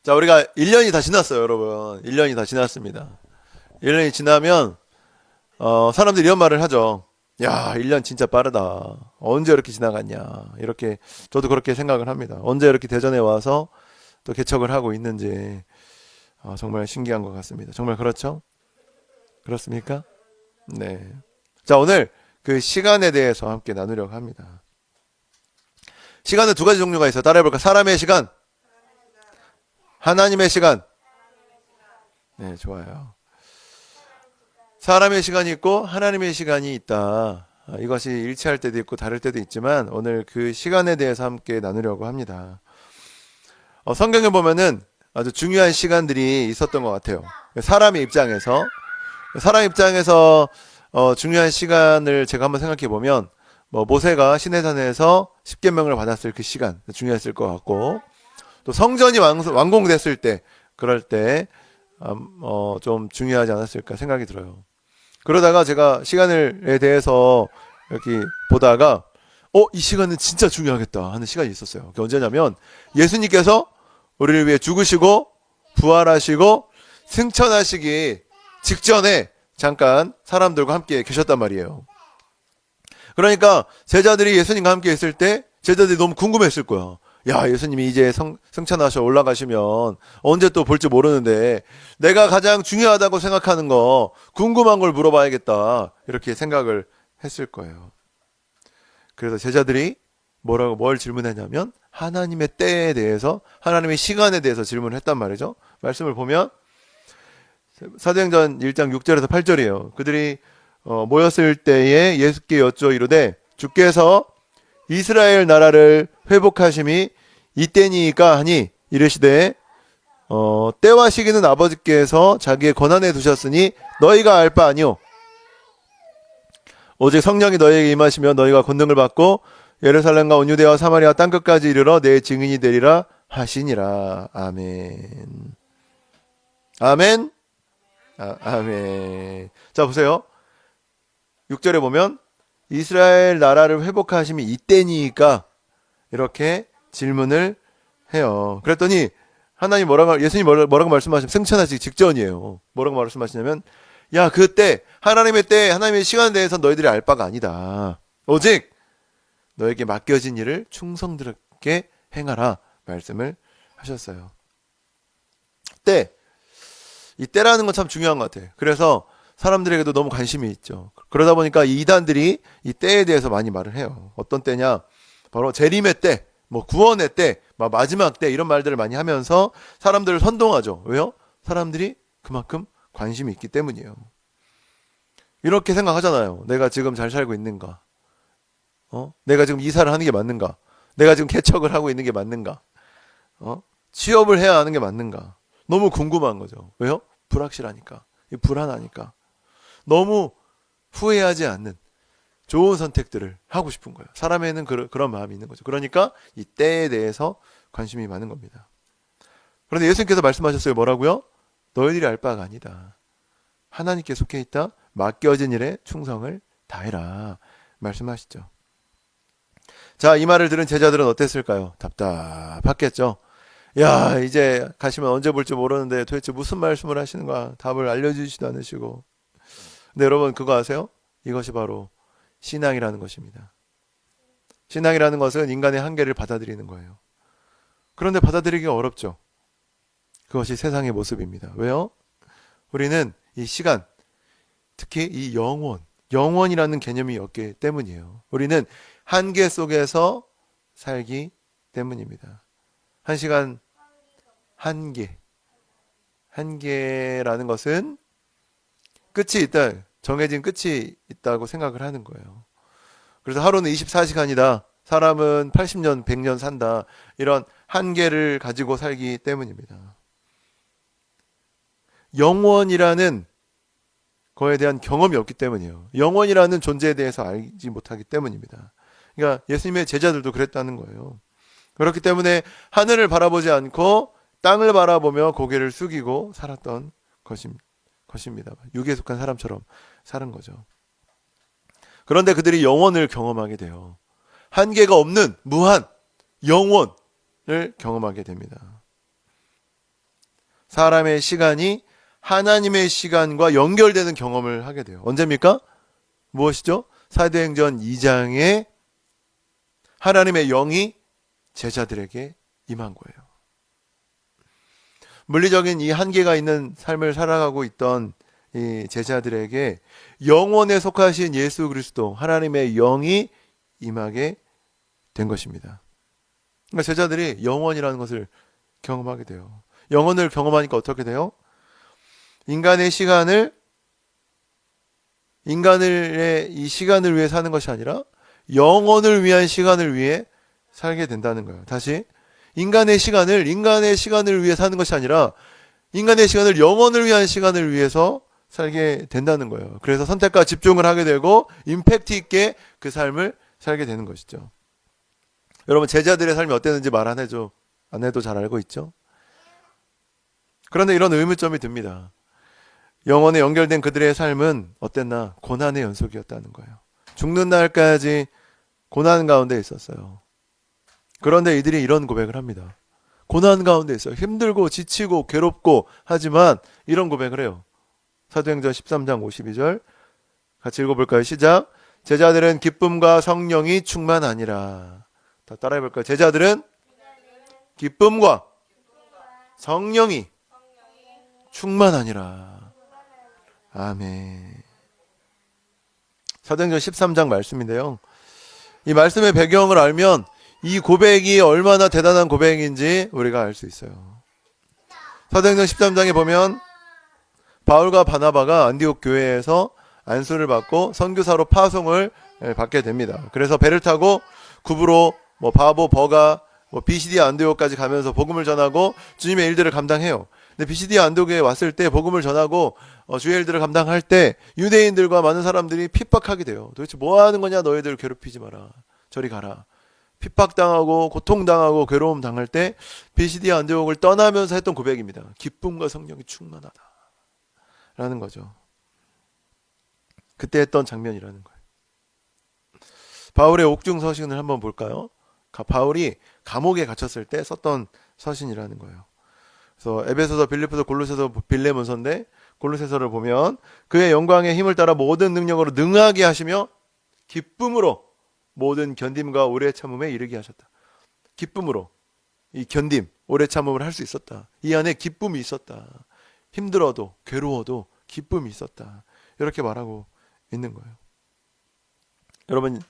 자, 우리가 1년이 다 지났어요, 여러분. 1년이 다 지났습니다. 1년이 지나면, 사람들이 이런 말을 하죠. 야, 1년 진짜 빠르다. 언제 이렇게 지나갔냐. 이렇게, 저도 그렇게 생각을 합니다. 언제 이렇게 대전에 와서 또 개척을 하고 있는지, 정말 신기한 것 같습니다. 정말 그렇죠? 그렇습니까? 네. 자, 오늘 그 시간에 대해서 함께 나누려고 합니다. 시간은 두 가지 종류가 있어요. 따라해볼까? 사람의 시간, 하나님의 시간. 네, 좋아요. 사람의 시간이 있고 하나님의 시간이 있다. 이것이 일치할 때도 있고 다를 때도 있지만 오늘 그 시간에 대해서 함께 나누려고 합니다. 성경에 보면은 아주 중요한 시간들이 있었던 것 같아요. 사람 입장에서 중요한 시간을 제가 한번 생각해 보면 모세가 시내산에서 십계명을 받았을 그 시간 중요했을 것 같고 또 성전이 완공됐을 때 그럴 때 좀 중요하지 않았을까 생각이 들어요. 그러다가 제가 시간에 대해서 이렇게 보다가 이 시간은 진짜 중요하겠다 하는 시간이 있었어요. 그게 언제냐면 예수님께서 우리를 위해 죽으시고 부활하시고 승천하시기 직전에 잠깐 사람들과 함께 계셨단 말이에요. 그러니까 제자들이 예수님과 함께 있을 때 제자들이 너무 궁금했을 거야. 야, 예수님이 이제 승천하셔 올라가시면 언제 또 볼지 모르는데 내가 가장 중요하다고 생각하는 거 궁금한 걸 물어봐야겠다. 이렇게 생각을 했을 거예요. 그래서 제자들이 뭘 질문했냐면 하나님의 때에 대해서 하나님의 시간에 대해서 질문을 했단 말이죠. 말씀을 보면 사도행전 1장 6절에서 8절이에요. 그들이 모였을 때에 예수께 여쭈어 이르되 주께서 이스라엘 나라를 회복하심이 이때니까 하니 이르시되 때와 시기는 아버지께서 자기의 권한에 두셨으니 너희가 알 바 아니오. 오직 성령이 너희에게 임하시며 너희가 권능을 받고 예루살렘과 온 유대와 사마리아 땅끝까지 이르러 내 증인이 되리라 하시니라. 아멘. 아멘. 아멘. 자, 보세요. 6절에 보면 이스라엘 나라를 회복하심이 이때니까 이렇게 질문을 해요. 그랬더니 예수님이 뭐라고 말씀하시면 승천하시기 직전이에요. 뭐라고 말씀하시냐면 야, 그때 하나님의 때 하나님의 시간에 대해서 너희들이 알 바가 아니다. 오직 너에게 맡겨진 일을 충성스럽게 행하라 말씀을 하셨어요. 이 때라는 건 참 중요한 것 같아요. 그래서 사람들에게도 너무 관심이 있죠. 그러다 보니까 이 이단들이 이 때에 대해서 많이 말을 해요. 어떤 때냐? 바로 재림의 때, 구원의 때, 마지막 때 이런 말들을 많이 하면서 사람들을 선동하죠. 왜요? 사람들이 그만큼 관심이 있기 때문이에요. 이렇게 생각하잖아요. 내가 지금 잘 살고 있는가? 내가 지금 이사를 하는 게 맞는가? 내가 지금 개척을 하고 있는 게 맞는가? 취업을 해야 하는 게 맞는가? 너무 궁금한 거죠. 왜요? 불확실하니까. 불안하니까. 너무 후회하지 않는 좋은 선택들을 하고 싶은 거예요. 사람에는 그런 마음이 있는 거죠. 그러니까 이 때에 대해서 관심이 많은 겁니다. 그런데 예수님께서 말씀하셨어요. 뭐라고요? 너희들이 알 바가 아니다. 하나님께 속해 있다. 맡겨진 일에 충성을 다해라. 말씀하시죠. 자, 이 말을 들은 제자들은 어땠을까요? 답답했겠죠. 야, 이제 가시면 언제 볼지 모르는데 도대체 무슨 말씀을 하시는 거야? 답을 알려주시지도 않으시고. 근데 여러분 그거 아세요? 이것이 바로 신앙이라는 것입니다. 신앙이라는 것은 인간의 한계를 받아들이는 거예요. 그런데 받아들이기가 어렵죠. 그것이 세상의 모습입니다. 왜요? 우리는 이 시간, 특히 이 영원이라는 개념이 없기 때문이에요. 우리는 한계 속에서 살기 때문입니다. 한 시간 한계라는 것은 끝이 있다. 정해진 끝이 있다고 생각을 하는 거예요. 그래서 하루는 24시간이다. 사람은 80년, 100년 산다. 이런 한계를 가지고 살기 때문입니다. 영원이라는 거에 대한 경험이 없기 때문이에요. 영원이라는 존재에 대해서 알지 못하기 때문입니다. 그러니까 예수님의 제자들도 그랬다는 거예요. 그렇기 때문에 하늘을 바라보지 않고 땅을 바라보며 고개를 숙이고 살았던 것입니다. 육에 속한 사람처럼 사는 거죠. 그런데 그들이 영원을 경험하게 돼요. 한계가 없는 무한 영원을 경험하게 됩니다. 사람의 시간이 하나님의 시간과 연결되는 경험을 하게 돼요. 언제입니까? 무엇이죠? 사도행전 2장에 하나님의 영이 제자들에게 임한 거예요. 물리적인 이 한계가 있는 삶을 살아가고 있던 이 제자들에게 영원에 속하신 예수 그리스도 하나님의 영이 임하게 된 것입니다. 그러니까 제자들이 영원이라는 것을 경험하게 돼요. 영원을 경험하니까 어떻게 돼요? 인간의 이 시간을 위해 사는 것이 아니라 영원을 위한 시간을 위해 살게 된다는 거예요. 다시 인간의 시간을 위해 사는 것이 아니라 인간의 시간을 영원을 위한 시간을 위해서 살게 된다는 거예요. 그래서 선택과 집중을 하게 되고 임팩트 있게 그 삶을 살게 되는 것이죠. 여러분 제자들의 삶이 어땠는지 말 안 해도 잘 알고 있죠. 그런데 이런 의문점이 듭니다. 영원에 연결된 그들의 삶은 어땠나? 고난의 연속이었다는 거예요. 죽는 날까지 고난 가운데 있었어요. 그런데 이들이 이런 고백을 합니다. 고난 가운데 있어요. 힘들고 지치고 괴롭고 하지만 이런 고백을 해요. 사도행전 13장 52절 같이 읽어볼까요? 시작. 제자들은 기쁨과 성령이 충만하니라. 다 따라해볼까요? 제자들은 기쁨과 성령이 충만하니라. 아멘. 사도행전 13장 말씀인데요. 이 말씀의 배경을 알면 이 고백이 얼마나 대단한 고백인지 우리가 알 수 있어요. 사도행전 13장에 보면 바울과 바나바가 안디옥 교회에서 안수를 받고 선교사로 파송을 받게 됩니다. 그래서 배를 타고 구브로, 바보, 버가, 비시디아 안디옥까지 가면서 복음을 전하고 주님의 일들을 감당해요. 근데 비시디아 안디옥에 왔을 때 복음을 전하고 주의 일들을 감당할 때 유대인들과 많은 사람들이 핍박하게 돼요. 도대체 뭐 하는 거냐? 너희들 괴롭히지 마라. 저리 가라. 핍박당하고 고통당하고 괴로움 당할 때 비시디아 안디옥을 떠나면서 했던 고백입니다. 기쁨과 성령이 충만하다 라는 거죠. 그때 했던 장면이라는 거예요. 바울의 옥중 서신을 한번 볼까요? 바울이 감옥에 갇혔을 때 썼던 서신이라는 거예요. 그래서 에베소서, 빌립보서, 골로새서, 빌레몬서인데 골로새서를 보면 그의 영광의 힘을 따라 모든 능력으로 능하게 하시며 기쁨으로 모든 견딤과 오래 참음에 이르게 하셨다. 기쁨으로 이 견딤, 오래 참음을 할 수 있었다. 이 안에 기쁨이 있었다. 힘들어도 괴로워도 기쁨이 있었다. 이렇게 말하고 있는 거예요. 여러분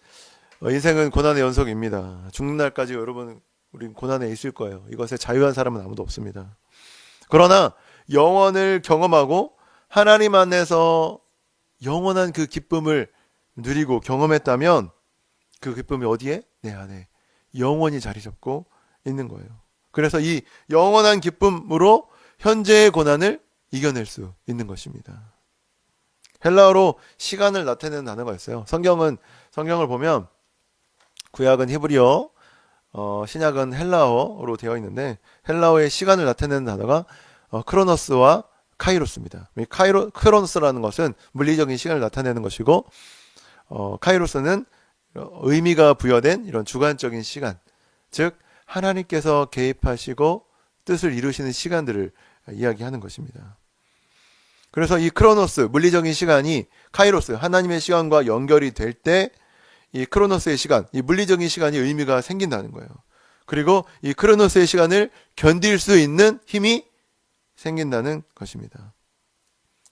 인생은 고난의 연속입니다. 죽는 날까지 여러분 우린 고난에 있을 거예요. 이것에 자유한 사람은 아무도 없습니다. 그러나 영원을 경험하고 하나님 안에서 영원한 그 기쁨을 누리고 경험했다면 그 기쁨이 어디에? 내 안에 영원히 자리 잡고 있는 거예요. 그래서 이 영원한 기쁨으로 현재의 고난을 이겨낼 수 있는 것입니다. 헬라어로 시간을 나타내는 단어가 있어요. 성경을 보면 구약은 히브리어, 신약은 헬라어로 되어 있는데 헬라어의 시간을 나타내는 단어가 크로노스와 카이로스입니다. 크로노스라는 것은 물리적인 시간을 나타내는 것이고 카이로스는 의미가 부여된 이런 주관적인 시간, 즉 하나님께서 개입하시고 뜻을 이루시는 시간들을 이야기하는 것입니다. 그래서 이 크로노스, 물리적인 시간이 카이로스, 하나님의 시간과 연결이 될 때 이 크로노스의 시간, 이 물리적인 시간이 의미가 생긴다는 거예요. 그리고 이 크로노스의 시간을 견딜 수 있는 힘이 생긴다는 것입니다.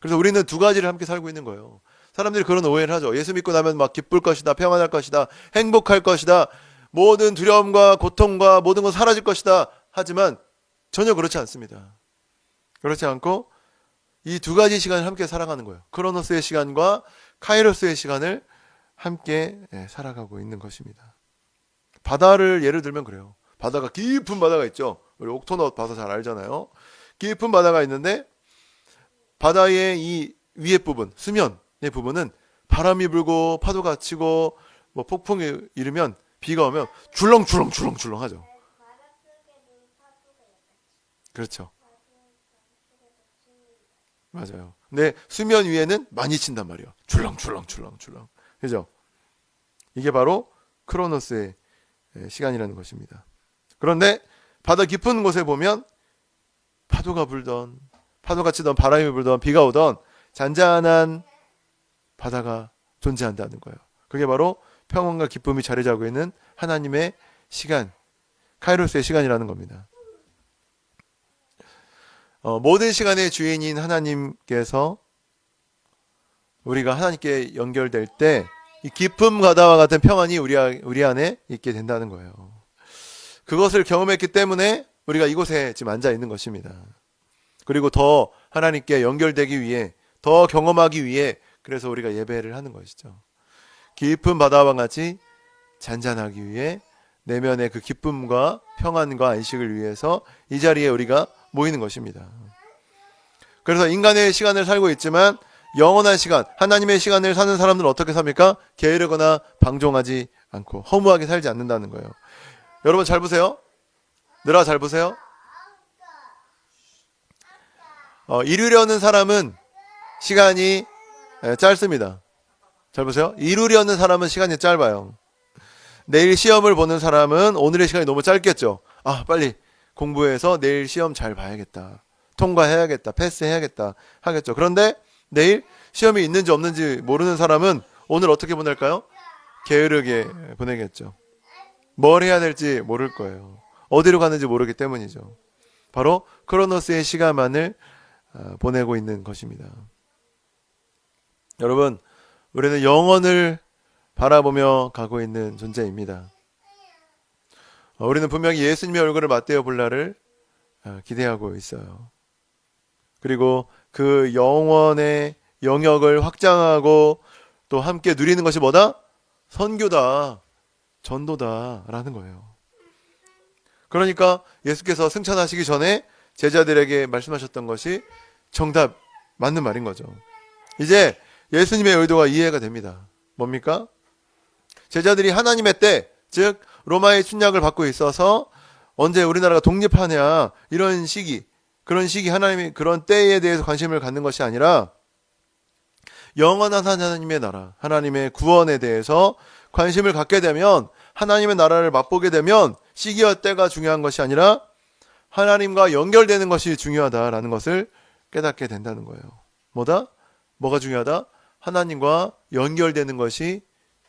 그래서 우리는 두 가지를 함께 살고 있는 거예요. 사람들이 그런 오해를 하죠. 예수 믿고 나면 막 기쁠 것이다, 평안할 것이다, 행복할 것이다, 모든 두려움과 고통과 모든 건 사라질 것이다. 하지만 전혀 그렇지 않습니다. 그렇지 않고 이 두 가지 시간을 함께 살아가는 거예요. 크로노스의 시간과 카이로스의 시간을 함께 살아가고 있는 것입니다. 바다를 예를 들면 그래요. 바다가 깊은 바다가 있죠. 우리 옥토너 바다 잘 알잖아요. 깊은 바다가 있는데 바다의 이 위에 부분, 수면의 부분은 바람이 불고 파도가 치고 폭풍이 일으면 비가 오면 줄렁줄렁 하죠. 그렇죠. 맞아요. 근데 수면 위에는 많이 친단 말이에요. 줄렁줄렁. 그죠? 이게 바로 크로노스의 시간이라는 것입니다. 그런데 바다 깊은 곳에 보면 파도가 불던, 파도가 치던, 바람이 불던, 비가 오던 잔잔한 바다가 존재한다는 거예요. 그게 바로 평온과 기쁨이 자리 잡고 있는 하나님의 시간, 카이로스의 시간이라는 겁니다. 모든 시간의 주인인 하나님께서 우리가 하나님께 연결될 때 이 기쁨 바다와 같은 평안이 우리 안에 있게 된다는 거예요. 그것을 경험했기 때문에 우리가 이곳에 지금 앉아 있는 것입니다. 그리고 더 하나님께 연결되기 위해, 더 경험하기 위해 그래서 우리가 예배를 하는 것이죠. 깊은 바다와 같이 잔잔하기 위해 내면의 그 기쁨과 평안과 안식을 위해서 이 자리에 우리가 모이는 것입니다. 그래서 인간의 시간을 살고 있지만 영원한 시간, 하나님의 시간을 사는 사람들은 어떻게 삽니까? 게으르거나 방종하지 않고 허무하게 살지 않는다는 거예요. 여러분 잘 보세요. 늘아 잘 보세요. 이루려는 사람은 시간이 짧습니다. 잘 보세요. 이루려는 사람은 시간이 짧아요. 내일 시험을 보는 사람은 오늘의 시간이 너무 짧겠죠. 빨리 공부해서 내일 시험 잘 봐야겠다. 통과해야겠다. 패스해야겠다. 하겠죠. 그런데 내일 시험이 있는지 없는지 모르는 사람은 오늘 어떻게 보낼까요? 게으르게 보내겠죠. 뭘 해야 될지 모를 거예요. 어디로 가는지 모르기 때문이죠. 바로 크로노스의 시간만을 보내고 있는 것입니다. 여러분, 우리는 영원을 바라보며 가고 있는 존재입니다. 우리는 분명히 예수님의 얼굴을 맞대어 볼 날을 기대하고 있어요. 그리고 그 영원의 영역을 확장하고 또 함께 누리는 것이 뭐다? 선교다, 전도다라는 거예요. 그러니까 예수께서 승천하시기 전에 제자들에게 말씀하셨던 것이 정답, 맞는 말인 거죠. 이제 예수님의 의도가 이해가 됩니다. 뭡니까? 제자들이 하나님의 때, 즉 로마의 침략을 받고 있어서 언제 우리나라가 독립하냐 이런 시기, 그런 시기, 하나님이 그런 때에 대해서 관심을 갖는 것이 아니라 영원한 하나님의 나라, 하나님의 구원에 대해서 관심을 갖게 되면, 하나님의 나라를 맛보게 되면 시기와 때가 중요한 것이 아니라 하나님과 연결되는 것이 중요하다라는 것을 깨닫게 된다는 거예요. 뭐다? 뭐가 중요하다? 하나님과 연결되는 것이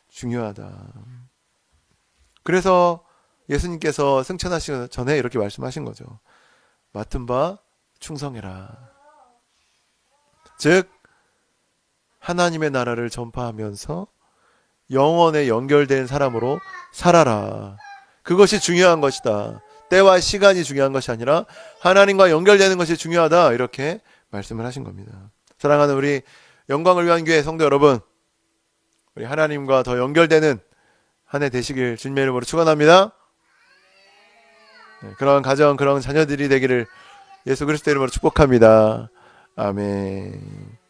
중요하다. 그래서 예수님께서 승천하시기 전에 이렇게 말씀하신 거죠. 맡은 바 충성해라. 즉 하나님의 나라를 전파하면서 영원에 연결된 사람으로 살아라. 그것이 중요한 것이다. 때와 시간이 중요한 것이 아니라 하나님과 연결되는 것이 중요하다. 이렇게 말씀을 하신 겁니다. 사랑하는 우리 영광을 위한 교회 성도 여러분, 우리 하나님과 더 연결되는 한 해 되시길 주님의 이름으로 축원합니다. 그런 가정, 그런 자녀들이 되기를 예수 그리스도의 이름으로 축복합니다. 아멘.